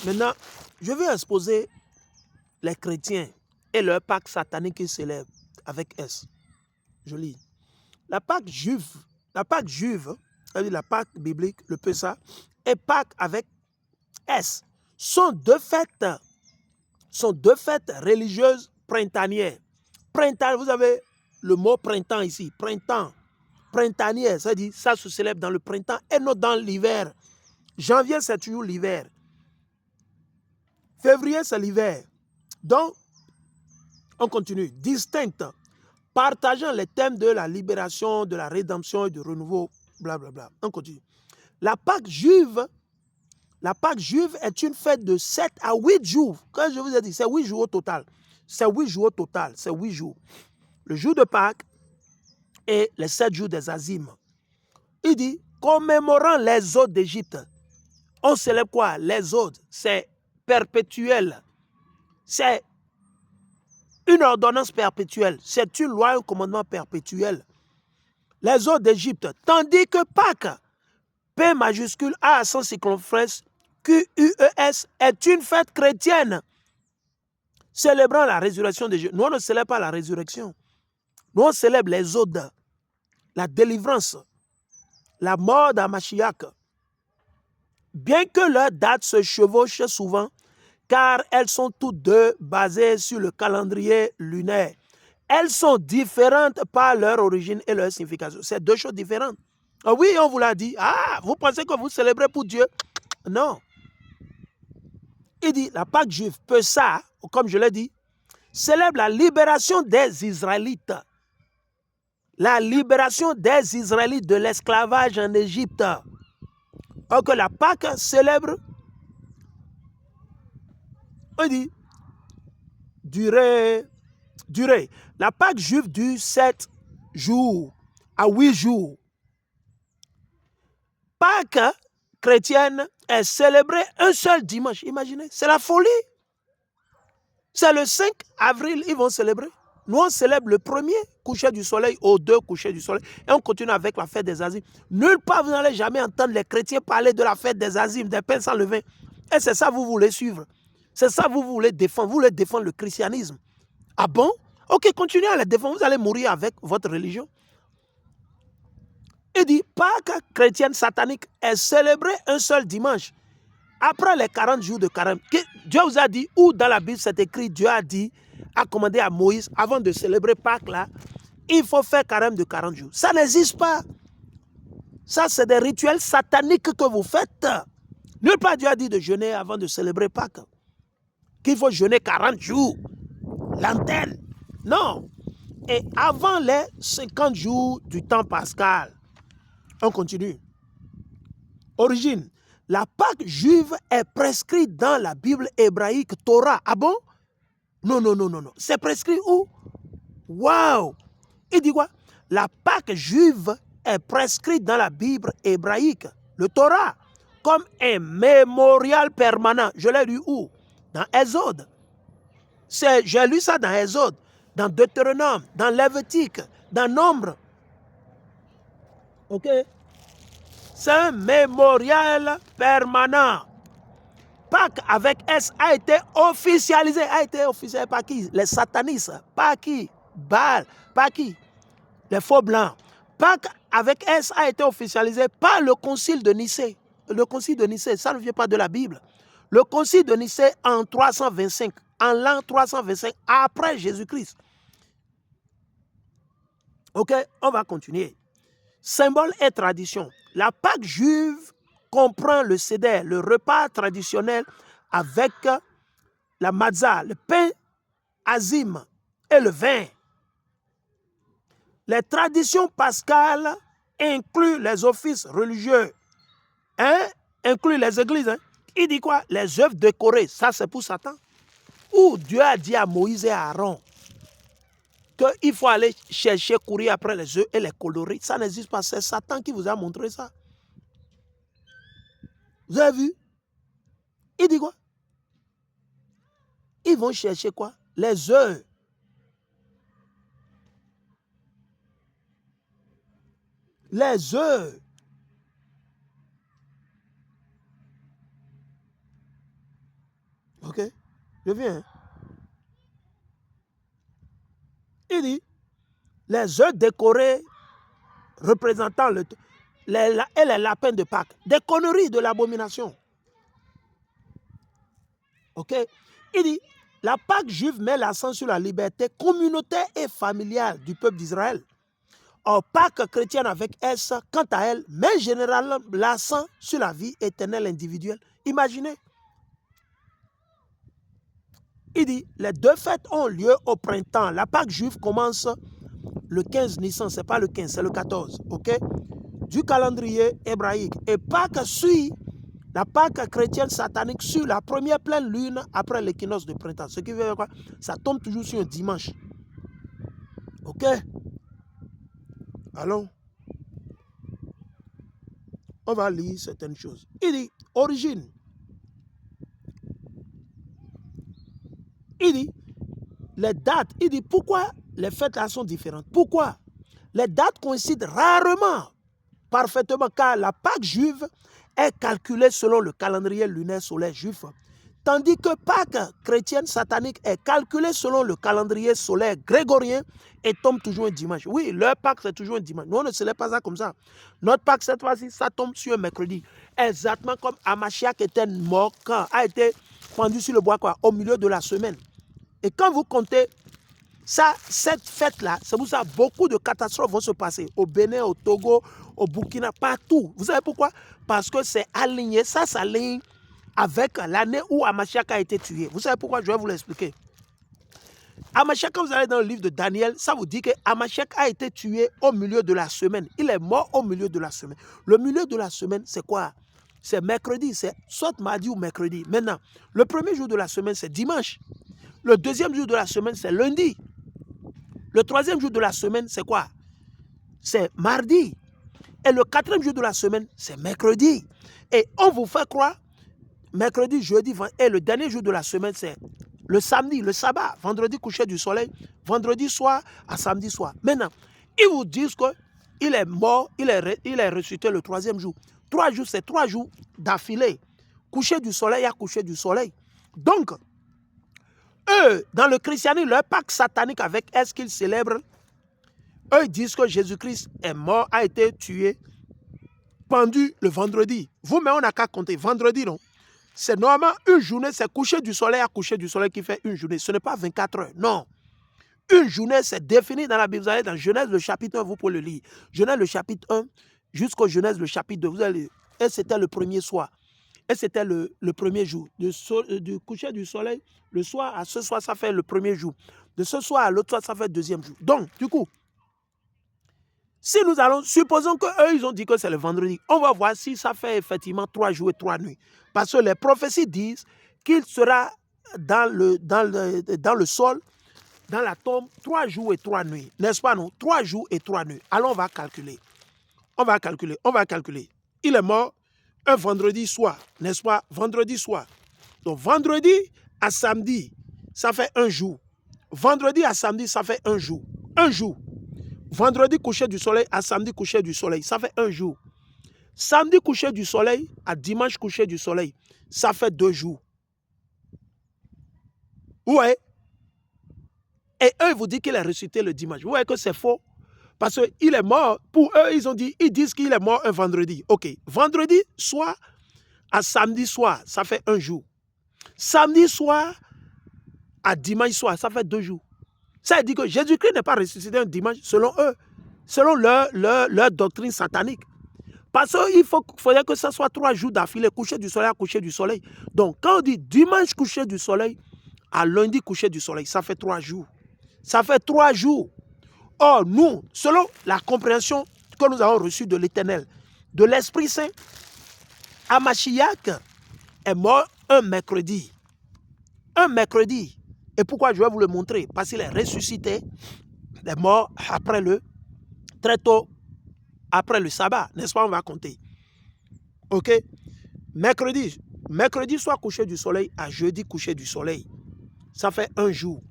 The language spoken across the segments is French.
Maintenant, je vais exposer les chrétiens et leur Pâque satanique qu'ils célèbrent avec S. Je lis. La Pâque juive, c'est-à-dire la Pâque biblique, le Pessa, et Pâque avec S, sont deux fêtes religieuses printanières. Printemps, vous avez le mot printemps ici, printemps, printanière, c'est-à-dire ça se célèbre dans le printemps et non dans l'hiver. Janvier, c'est toujours l'hiver. Février, c'est l'hiver. Donc, on continue. Distincte, partageant les thèmes de la libération, de la rédemption et du renouveau, blablabla. On continue. La Pâque juive est une fête de 7 à 8 jours. Comme je vous ai dit, c'est 8 jours au total. C'est 8 jours au total. C'est 8 jours. Le jour de Pâques et les 7 jours des Azimes. Il dit, commémorant les hôtes d'Égypte. On célèbre quoi? Les hôtes. C'est perpétuel. C'est une ordonnance perpétuelle. C'est une loi, un commandement perpétuel. Les hôtes d'Égypte. Tandis que Pâques, P majuscule A sans circonflexe, QUES, est une fête chrétienne célébrant la résurrection de Jésus. Nous, on ne célèbre pas la résurrection. Nous, on célèbre les odes, la délivrance, la mort d'Amashiach. Bien que leurs dates se chevauchent souvent, car elles sont toutes deux basées sur le calendrier lunaire. Elles sont différentes par leur origine et leur signification. C'est deux choses différentes. Ah oui, on vous l'a dit. Ah, vous pensez que vous célébrez pour Dieu? Non. Il dit, la Pâque juive, Pessa, comme je l'ai dit, célèbre la libération des Israélites. La libération des Israélites de l'esclavage en Égypte. Or que la Pâque célèbre, on dit, durée. La Pâque juive dure 7 jours à 8 jours. Pâque chrétienne est célébrée un seul dimanche. Imaginez, c'est la folie. C'est le 5 avril, ils vont célébrer. Nous, on célèbre le premier coucher du soleil au 2 coucher du soleil. Et on continue avec la fête des Azimes. Nulle part, vous n'allez jamais entendre les chrétiens parler de la fête des Azimes, des pains sans levain. Et c'est ça que vous voulez suivre. C'est ça que vous voulez défendre. Vous voulez défendre le christianisme. Ah bon? Ok, continuez à les défendre. Vous allez mourir avec votre religion. Il dit, Pâques chrétienne satanique est célébrée un seul dimanche. Après les 40 jours de carême, Dieu vous a dit, ou dans la Bible c'est écrit, Dieu a dit, a commandé à Moïse, avant de célébrer Pâques là, il faut faire carême de 40 jours. Ça n'existe pas. Ça, c'est des rituels sataniques que vous faites. Nulle part Dieu a dit de jeûner avant de célébrer Pâques. Qu'il faut jeûner 40 jours. L'antenne. Non. Et avant les 50 jours du temps pascal, on continue. Origine. La Pâque juive est prescrite dans la Bible hébraïque Torah. Ah bon? Non. C'est prescrit où? Waouh! Il dit quoi? La Pâque juive est prescrite dans la Bible hébraïque, le Torah, comme un mémorial permanent. Je l'ai lu où? Dans Exode. J'ai lu ça dans Exode, dans Deutéronome, dans Lévitique, dans Nombre. Ok? C'est un mémorial permanent. Pâques avec S a été officialisé. Par qui? Les satanistes. Par qui? Baal. Par qui? Les faux blancs. Pâques avec S a été officialisé par le concile de Nicée. Le concile de Nicée, ça ne vient pas de la Bible. Le concile de Nicée en 325, en l'an 325, après Jésus-Christ. Ok, on va continuer. Symbole et tradition. La Pâque juive comprend le seder, le repas traditionnel avec la matzah, le pain azim et le vin. Les traditions pascales incluent les offices religieux, incluent les églises. Il dit quoi? Les œuvres décorées, ça c'est pour Satan. Où Dieu a dit à Moïse et à Aaron qu'il faut aller chercher, courir après les œufs et les colorer. Ça n'existe pas, c'est Satan qui vous a montré ça. Vous avez vu? Il dit quoi? Ils vont chercher quoi? Les œufs. Les œufs. Ok? Je viens. Hein? Il dit, les œufs décorés représentant et les lapins de Pâques. Des conneries de l'abomination. Ok? Il dit, la Pâque juive met l'accent sur la liberté communautaire et familiale du peuple d'Israël. Or, Pâque chrétienne avec S, quant à elle, met généralement l'accent sur la vie éternelle individuelle. Imaginez. Il dit, les deux fêtes ont lieu au printemps. La Pâque juive commence le 15 Nissan, ce n'est pas le 15, c'est le 14, ok? Du calendrier hébraïque. Et Pâques suit, la Pâque chrétienne satanique suit la première pleine lune après l'équinoxe de printemps. Ce qui veut dire quoi? Ça tombe toujours sur un dimanche. Ok? Allons. On va lire certaines choses. Il dit, origine. Il dit, les dates. Il dit, pourquoi les fêtes là sont différentes? Pourquoi? Les dates coïncident rarement, parfaitement, car la Pâque juive est calculée selon le calendrier lunaire solaire juif, tandis que Pâque chrétienne satanique est calculée selon le calendrier solaire grégorien et tombe toujours un dimanche. Oui, leur Pâque, c'est toujours un dimanche. Nous, on ne célèbre pas ça comme ça. Notre Pâque, cette fois-ci, ça tombe sur un mercredi. Exactement comme Hamashiach était mort quand a été pendu sur le bois, quoi, au milieu de la semaine. Et quand vous comptez ça, cette fête-là, c'est pour ça que beaucoup de catastrophes vont se passer. Au Bénin, au Togo, au Burkina, partout. Vous savez pourquoi? Parce que c'est aligné, ça s'aligne avec l'année où Hamashiach a été tué. Vous savez pourquoi? Je vais vous l'expliquer. Hamashiach, quand vous allez dans le livre de Daniel, ça vous dit que Hamashiach a été tué au milieu de la semaine. Il est mort au milieu de la semaine. Le milieu de la semaine, c'est quoi? C'est mercredi, c'est soit mardi ou mercredi. Maintenant, le premier jour de la semaine, c'est dimanche. Le deuxième jour de la semaine, c'est lundi. Le troisième jour de la semaine, c'est quoi? C'est mardi. Et le quatrième jour de la semaine, c'est mercredi. Et on vous fait croire, mercredi, jeudi, et le dernier jour de la semaine, c'est le samedi, le sabbat, vendredi coucher du soleil, vendredi soir à samedi soir. Maintenant, ils vous disent qu'il est mort, il est ressuscité le troisième jour. 3 jours, c'est 3 jours d'affilée. Coucher du soleil à coucher du soleil. Donc, eux, dans le christianisme, leur Pâque satanique avec est-ce qu'ils célèbrent? Eux, ils disent que Jésus-Christ est mort, a été tué, pendu le vendredi. Vous, mais on n'a qu'à compter. Vendredi, non. C'est normalement une journée, c'est coucher du soleil à coucher du soleil qui fait une journée. Ce n'est pas 24 heures, non. Une journée, c'est défini dans la Bible. Vous allez dans Genèse, le chapitre 1, vous pouvez le lire. Genèse, le chapitre 1, jusqu'au Genèse, le chapitre 2. Vous allez, et c'était le premier soir. Et c'était le premier jour. Du coucher du soleil, le soir à ce soir, ça fait le premier jour. De ce soir à l'autre soir, ça fait le deuxième jour. Donc, du coup, si nous allons, supposons qu'eux, ils ont dit que c'est le vendredi, on va voir si ça fait effectivement 3 jours et 3 nuits. Parce que les prophéties disent qu'il sera dans le sol, dans la tombe, 3 jours et 3 nuits. N'est-ce pas, non? 3 jours et 3 nuits. Alors, on va calculer. On va calculer. Il est mort un vendredi soir, n'est-ce pas? Vendredi soir. Donc, vendredi à samedi, ça fait un jour. Vendredi à samedi, ça fait un jour. Un jour. Vendredi coucher du soleil à samedi coucher du soleil, ça fait un jour. Samedi coucher du soleil à dimanche coucher du soleil, ça fait 2 jours. Ouais. Et eux, ils vous disent qu'il est ressuscité le dimanche. Vous voyez que c'est faux. Parce qu'il est mort. Pour eux, ils disent qu'il est mort un vendredi. Ok. Vendredi soir à samedi soir, ça fait un jour. Samedi soir à dimanche soir, ça fait 2 jours. Ça veut dire que Jésus-Christ n'est pas ressuscité un dimanche selon eux, selon leur doctrine satanique. Parce qu'il faudrait que ce soit 3 jours d'affilée, coucher du soleil à coucher du soleil. Donc, quand on dit dimanche coucher du soleil, à lundi coucher du soleil, ça fait 3 jours. Ça fait 3 jours. Or, nous, selon la compréhension que nous avons reçue de l'Éternel, de l'Esprit Saint, Hamashiach est mort un mercredi. Un mercredi. Et pourquoi je vais vous le montrer? Parce qu'il est ressuscité, il est mort très tôt après le sabbat. N'est-ce pas? On va compter. Ok? Mercredi soit coucher du soleil à jeudi coucher du soleil. Ça fait un jour.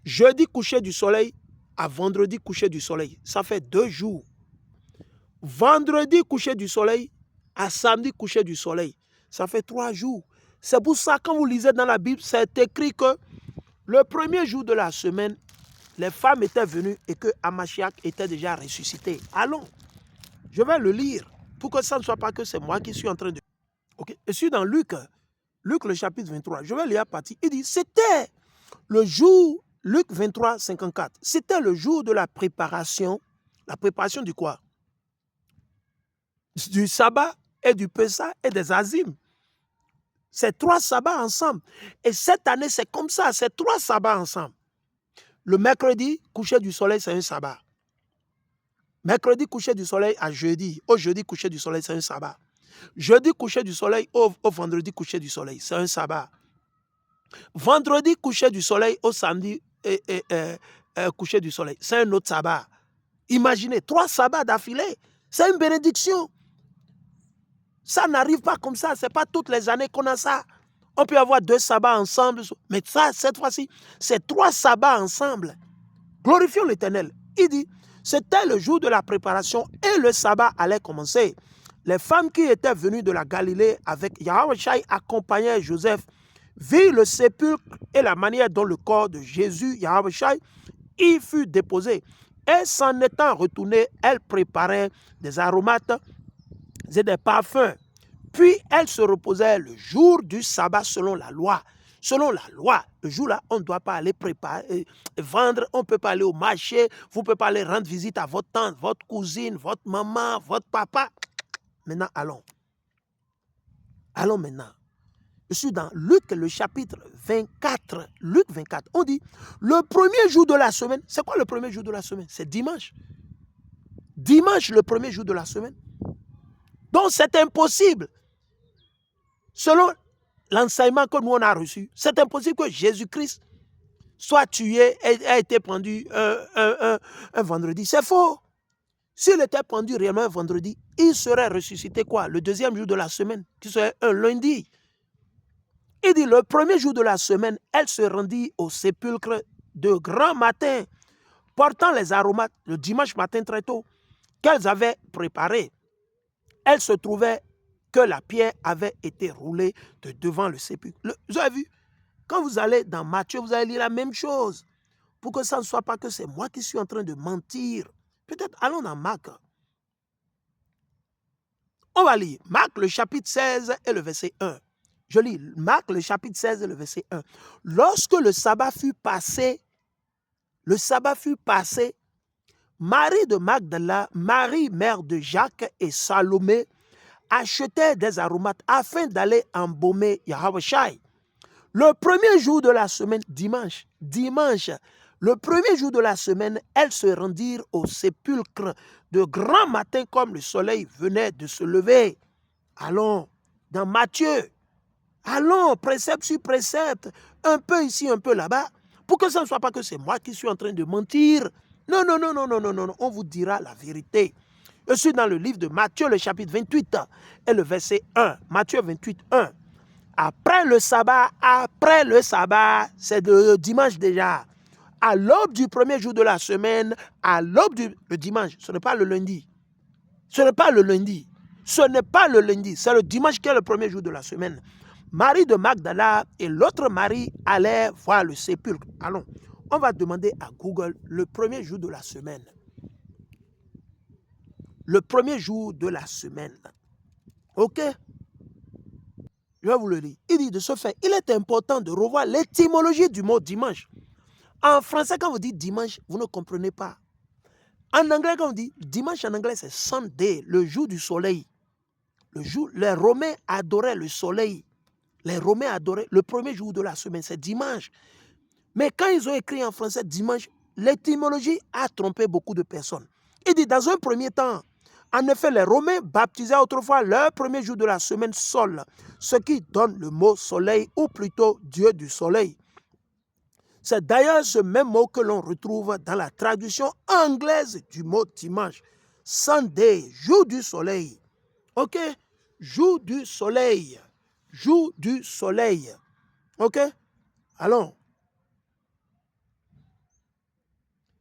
Jeudi coucher du soleil à vendredi coucher du soleil. Ça fait 2 jours. Vendredi coucher du soleil à samedi coucher du soleil. Ça fait 3 jours. C'est pour ça, quand vous lisez dans la Bible, c'est écrit que le premier jour de la semaine, les femmes étaient venues et que Hamashiach était déjà ressuscité. Allons, je vais le lire pour que ça ne soit pas que c'est moi qui suis en train de... Okay. Je suis dans Luc le chapitre 23. Je vais lire à partir. Il dit, c'était le jour, Luc 23, 54. C'était le jour de la préparation. La préparation du quoi? Du sabbat et du Pessah et des Azim. C'est 3 sabbats ensemble. Et cette année, c'est comme ça. C'est 3 sabbats ensemble. Le mercredi, coucher du soleil, c'est un sabbat. Mercredi, coucher du soleil à jeudi. Au jeudi, coucher du soleil, c'est un sabbat. Jeudi, coucher du soleil au vendredi, coucher du soleil. C'est un sabbat. Vendredi, coucher du soleil au samedi, coucher du soleil. C'est un autre sabbat. Imaginez, 3 sabbats d'affilée. C'est une bénédiction. Ça n'arrive pas comme ça. Ce n'est pas toutes les années qu'on a ça. On peut avoir 2 sabbats ensemble. Mais ça, cette fois-ci, c'est 3 sabbats ensemble. Glorifions l'Éternel. Il dit, c'était le jour de la préparation et le sabbat allait commencer. Les femmes qui étaient venues de la Galilée avec Yahweh Shai accompagnaient Joseph, virent le sépulcre et la manière dont le corps de Jésus, Yahweh Shai, y fut déposé. Et s'en étant retournées, elles préparaient des aromates et des parfums. Puis elles se reposaient le jour du sabbat selon la loi. Selon la loi, le jour-là, on ne doit pas aller préparer, vendre, on ne peut pas aller au marché, vous ne pouvez pas aller rendre visite à votre tante, votre cousine, votre maman, votre papa. Maintenant, allons. Allons maintenant. Je suis dans Luc, le chapitre 24. Luc 24. On dit, le premier jour de la semaine, c'est quoi le premier jour de la semaine? C'est dimanche. Dimanche, le premier jour de la semaine. Donc, c'est impossible. Selon l'enseignement que nous on a reçu, c'est impossible que Jésus-Christ soit tué et a été pendu un vendredi. C'est faux. S'il était pendu réellement un vendredi, il serait ressuscité quoi? Le deuxième jour de la semaine, qui serait un lundi. Il dit, le premier jour de la semaine, elle se rendit au sépulcre de grand matin, portant les aromates le dimanche matin très tôt, qu'elles avaient préparés. Elle se trouvait que la pierre avait été roulée de devant le sépulcre. Vous avez vu? Quand vous allez dans Matthieu, vous allez lire la même chose. Pour que ça ne soit pas que c'est moi qui suis en train de mentir. Peut-être allons dans Marc. On va lire Marc le chapitre 16 et le verset 1. Je lis Marc le chapitre 16 et le verset 1. Lorsque le sabbat fut passé, Marie de Magdala, Marie mère de Jacques et Salomé achetaient des aromates afin d'aller embaumer Yahweh Shai. Le premier jour de la semaine, dimanche, le premier jour de la semaine, elles se rendirent au sépulcre de grand matin comme le soleil venait de se lever. Allons dans Matthieu. Allons, précepte sur précepte, un peu ici, un peu là-bas, pour que ce ne soit pas que c'est moi qui suis en train de mentir. Non, on vous dira la vérité. Je suis dans le livre de Matthieu, le chapitre 28 et le verset 1. Matthieu 28, 1. Après le sabbat, c'est le dimanche déjà. À l'aube du premier jour de la semaine, à l'aube du dimanche, ce n'est pas le lundi. Ce n'est pas le lundi, c'est le dimanche qui est le premier jour de la semaine. Marie de Magdala et l'autre Marie allaient voir le sépulcre. Allons, on va demander à Google le premier jour de la semaine. Le premier jour de la semaine. Ok? Je vais vous le dire. Il dit de ce fait, il est important de revoir l'étymologie du mot dimanche. En français, quand vous dites dimanche, vous ne comprenez pas. En anglais, quand on dit dimanche en anglais, c'est Sunday, le jour du soleil. Les Romains adoraient le soleil. Les Romains adoraient le premier jour de la semaine, c'est dimanche. Mais quand ils ont écrit en français dimanche, l'étymologie a trompé beaucoup de personnes. Il dit dans un premier temps, en effet, les Romains baptisaient autrefois leur premier jour de la semaine Sol, ce qui donne le mot soleil ou plutôt Dieu du soleil. C'est d'ailleurs ce même mot que l'on retrouve dans la traduction anglaise du mot dimanche. Sunday, jour du soleil. Ok? Jour du soleil. Jour du soleil. Ok? Allons.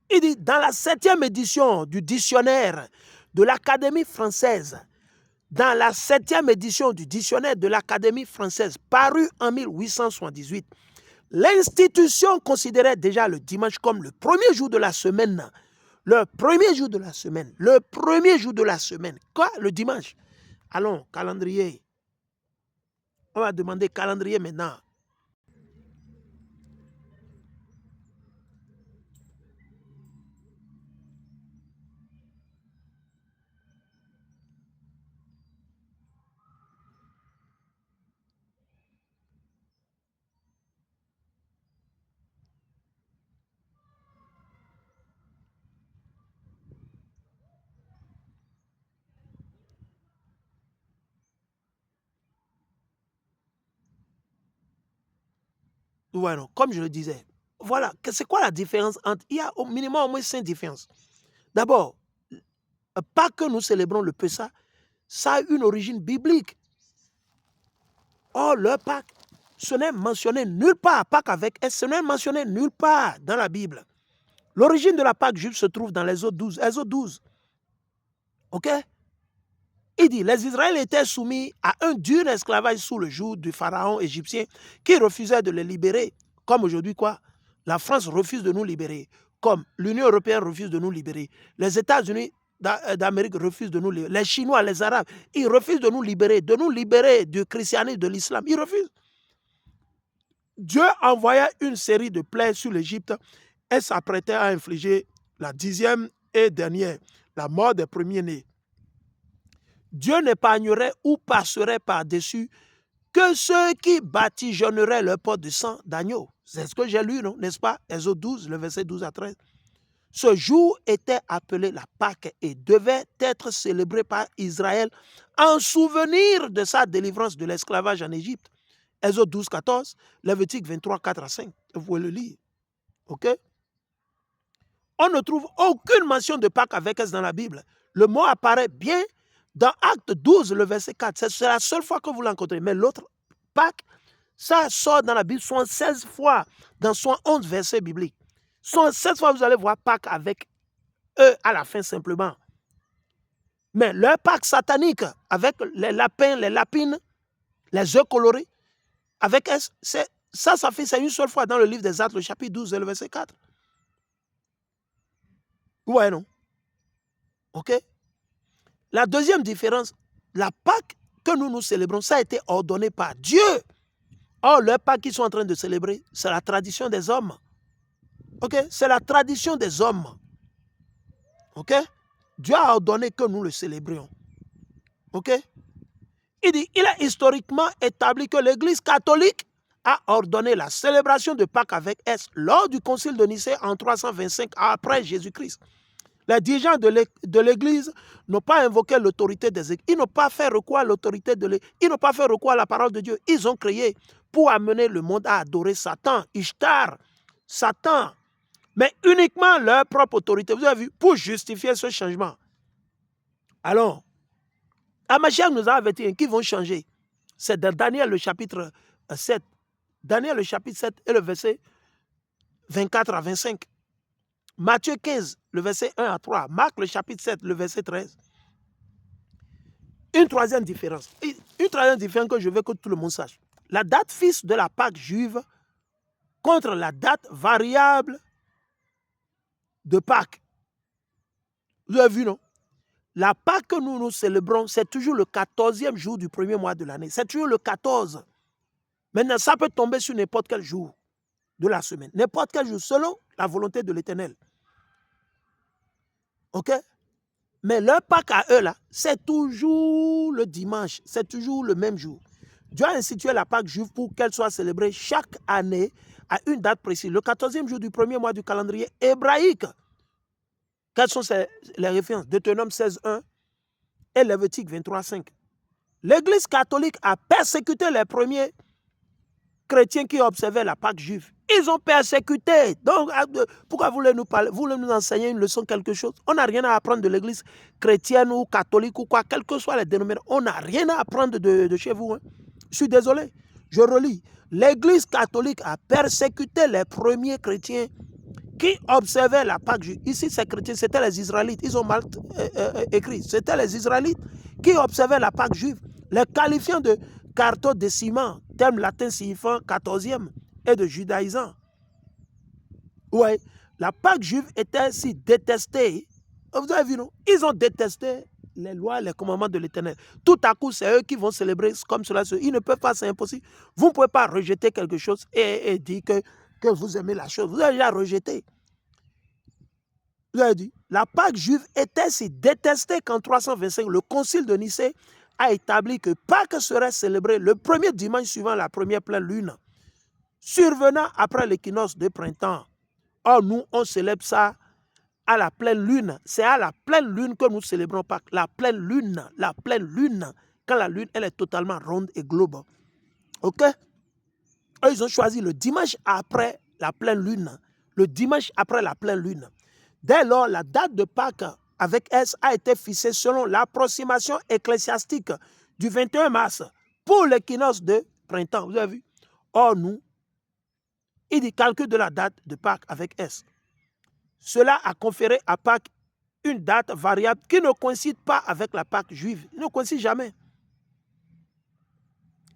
Il dit, dans la 7e édition du dictionnaire de l'Académie française, dans la 7e édition du dictionnaire de l'Académie française, paru en 1878, l'institution considérait déjà le dimanche comme le premier jour de la semaine. Le premier jour de la semaine. Le premier jour de la semaine. Quoi? Le dimanche. Allons, calendrier. On va demander calendrier maintenant. Voilà, comme je le disais. Voilà, c'est quoi la différence entre... Il y a au minimum au moins 5 différences. D'abord, pas que nous célébrons le Pessah, ça a une origine biblique. Or, le Pâques, ce n'est mentionné nulle part, Pâques avec S, ce n'est mentionné nulle part dans la Bible. L'origine de la Pâque juive se trouve dans l'Exode 12. Exode 12. OK? Il dit, les Israéliens étaient soumis à un dur esclavage sous le joug du pharaon égyptien qui refusait de les libérer. Comme aujourd'hui, quoi? La France refuse de nous libérer. Comme l'Union européenne refuse de nous libérer. Les États-Unis d'Amérique refusent de nous libérer. Les Chinois, les Arabes, ils refusent de nous libérer du christianisme, de l'islam. Ils refusent. Dieu envoya une série de plaies sur l'Égypte et s'apprêtait à infliger la 10e et dernière, la mort des premiers-nés. Dieu n'épargnerait ou passerait par-dessus que ceux qui badigeonneraient leur porte de sang d'agneau. C'est ce que j'ai lu, non? N'est-ce pas? Exode 12, le verset 12 à 13. Ce jour était appelé la Pâque et devait être célébré par Israël en souvenir de sa délivrance de l'esclavage en Égypte. Exode 12, 14, Lévitique 23, 4 à 5. Vous pouvez le lire. OK? On ne trouve aucune mention de Pâques avec S dans la Bible. Le mot apparaît bien dans Acte 12, le verset 4. C'est la seule fois que vous l'encontrez. Mais l'autre, Pâques, ça sort dans la Bible 76 fois, dans 11 versets bibliques. 76 fois, vous allez voir Pâques avec E à la fin simplement. Mais le Pâques satanique, avec les lapins, les lapines, les œufs colorés, avec S, c'est une seule fois dans le livre des Actes, le chapitre 12 et le verset 4. Ouais, non? OK? La deuxième différence, la Pâque que nous célébrons, ça a été ordonné par Dieu. Or, le Pâque qu'ils sont en train de célébrer, c'est la tradition des hommes. OK? C'est la tradition des hommes. OK? Dieu a ordonné que nous le célébrions. OK? Il dit, il est historiquement établi que l'Église catholique a ordonné la célébration de Pâques avec S lors du concile de Nicée en 325 après Jésus-Christ. Les dirigeants de l'Église n'ont pas invoqué l'autorité des Églises. Ils n'ont pas fait recours à l'autorité de l'Église. Ils n'ont pas fait recours à la parole de Dieu. Ils ont créé pour amener le monde à adorer Satan, Ishtar, Satan. Mais uniquement leur propre autorité. Vous avez vu, pour justifier ce changement. Alors, Amachiach nous a averti qu'ils vont changer. C'est dans Daniel le chapitre 7. Daniel le chapitre 7 et le verset 24 à 25. Matthieu 15, le verset 1 à 3. Marc, le chapitre 7, le verset 13. Une troisième différence. Une troisième différence que je veux que tout le monde sache. La date fixe de la Pâque juive contre la date variable de Pâques. Vous avez vu, non? La Pâque que nous célébrons, c'est toujours le 14e jour du premier mois de l'année. C'est toujours le 14. Maintenant, ça peut tomber sur n'importe quel jour de la semaine. N'importe quel jour, selon la volonté de l'Éternel. OK? Mais leur Pâques à eux, là, c'est toujours le dimanche. C'est toujours le même jour. Dieu a institué la Pâque juive pour qu'elle soit célébrée chaque année à une date précise, le 14e jour du premier mois du calendrier hébraïque. Quelles sont les références? Deutéronome 16.1 et Lévitique 23.5. L'Église catholique a persécuté les premiers chrétiens qui observaient la Pâque juive. Ils ont persécuté. Donc, pourquoi vous voulez nous parler? Vous voulez nous enseigner une leçon, quelque chose? On n'a rien à apprendre de l'Église chrétienne ou catholique ou quoi, quelles que soient les dénominations. On n'a rien à apprendre de chez vous. Hein. Je suis désolé. Je relis. L'Église catholique a persécuté les premiers chrétiens qui observaient la Pâque juive. Ici, ces chrétiens, c'était les Israélites. Ils ont mal écrit. C'était les Israélites qui observaient la Pâque juive, les qualifiant de quartodécimants, terme latin signifiant 14e, et de judaïsants. Ouais, la Pâque juive était si détestée. Vous avez vu, non? Ils ont détesté les lois, les commandements de l'Éternel. Tout à coup, c'est eux qui vont célébrer comme cela. Ils ne peuvent pas, c'est impossible. Vous ne pouvez pas rejeter quelque chose et dire que vous aimez la chose. Vous avez déjà rejeté. Vous avez dit, la Pâque juive était si détestée qu'en 325, le concile de Nicée a établi que Pâques serait célébrée le premier dimanche suivant la première pleine lune, survenant après l'équinoxe de printemps. Or, nous, on célèbre ça à la pleine lune. C'est à la pleine lune que nous célébrons Pâques. La pleine lune, quand la lune, elle est totalement ronde et globe. OK? Eux, ils ont choisi le dimanche après la pleine lune. Le dimanche après la pleine lune. Dès lors, la date de Pâques avec S a été fixée selon l'approximation ecclésiastique du 21 mars pour l'équinoxe de printemps. Vous avez vu? Or, nous, il dit calcul de la date de Pâques avec S. Cela a conféré à Pâques une date variable qui ne coïncide pas avec la Pâque juive. Il ne coïncide jamais.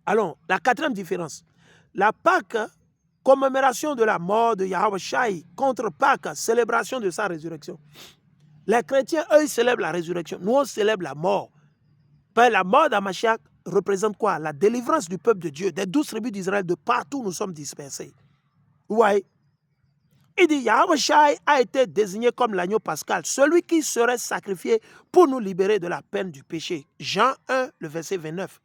Alors, la quatrième différence. La Pâque, commémoration de la mort de Yahweh Shai, contre Pâques, célébration de sa résurrection. Les chrétiens, eux, ils célèbrent la résurrection. Nous, on célèbre la mort. La mort d'Amashiach représente quoi? La délivrance du peuple de Dieu, des 12 tribus d'Israël, de partout où nous sommes dispersés. Ouais. Il dit, Yahweh Shai a été désigné comme l'agneau pascal, celui qui serait sacrifié pour nous libérer de la peine du péché. Jean 1, le verset 29.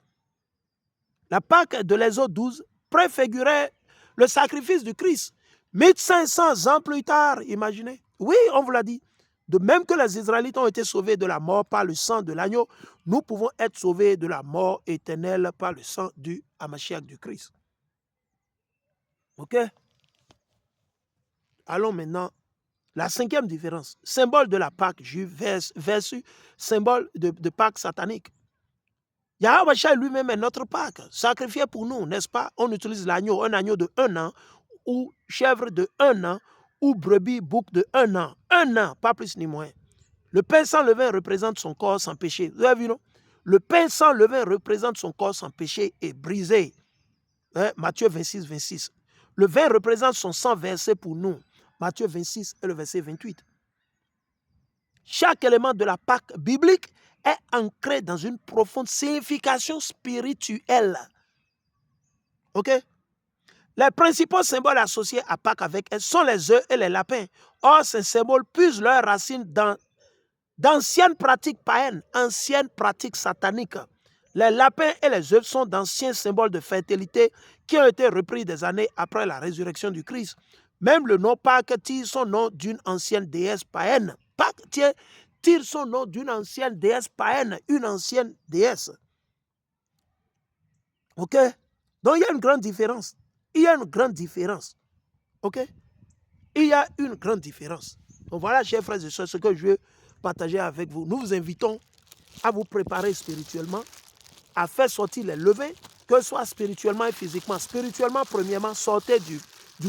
La Pâque de l'Exode 12 préfigurait le sacrifice du Christ. 1500 ans plus tard, imaginez. Oui, on vous l'a dit. De même que les Israélites ont été sauvés de la mort par le sang de l'agneau, nous pouvons être sauvés de la mort éternelle par le sang du Hamashiach du Christ. OK? Allons maintenant, la cinquième différence. Symbole de la Pâque juive versus symbole de Pâque satanique. Yahweh Shai lui-même est notre Pâque, sacrifié pour nous, n'est-ce pas? On utilise l'agneau, un agneau de 1 an, ou chèvre de 1 an, ou brebis, bouc de 1 an. 1 an, pas plus ni moins. Le pain sans levain représente son corps sans péché. Vous avez vu, non? Le pain sans levain représente son corps sans péché et brisé. Matthieu 26, 26. Le vin représente son sang versé pour nous. Matthieu 26 et le verset 28. Chaque élément de la Pâque biblique est ancré dans une profonde signification spirituelle. OK? Les principaux symboles associés à Pâques avec elles sont les œufs et les lapins. Or, ces symboles puisent leurs racines dans d'anciennes pratiques païennes, anciennes pratiques sataniques. Les lapins et les œufs sont d'anciens symboles de fertilité qui ont été repris des années après la résurrection du Christ. Même le nom Pâques tire son nom d'une ancienne déesse païenne. Pâques tire son nom d'une ancienne déesse païenne, une ancienne déesse. OK? Donc, il y a une grande différence. Il y a une grande différence. OK? Il y a une grande différence. Donc, voilà, chers frères et sœurs, ce que je veux partager avec vous. Nous vous invitons à vous préparer spirituellement, à faire sortir les levains, que ce soit spirituellement et physiquement. Spirituellement, premièrement, sortez du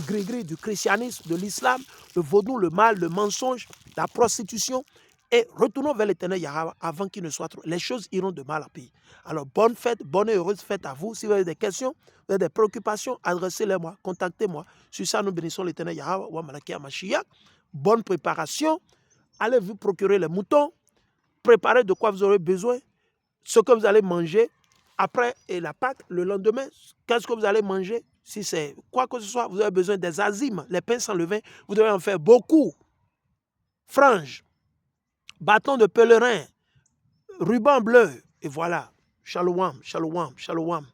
gris-gris, du christianisme, de l'islam, le vaudou, le mal, le mensonge, la prostitution, et retournons vers l'Éternel Yahweh avant qu'il ne soit trop. Les choses iront de mal à pire. Alors, bonne fête, bonne et heureuse fête à vous. Si vous avez des questions, vous avez des préoccupations, adressez-les-moi, contactez-moi. Sur ça, nous bénissons l'Éternel Yahweh, wa Malakia Mashiach. Bonne préparation. Allez vous procurer les moutons. Préparez de quoi vous aurez besoin. Ce que vous allez manger après et la Pâque, le lendemain, qu'est-ce que vous allez manger? Si c'est quoi que ce soit, vous avez besoin des azimes, les pains sans levain, vous devez en faire beaucoup. Franges, bâton de pèlerin, ruban bleu, et voilà. Shalom, shalom, shalom.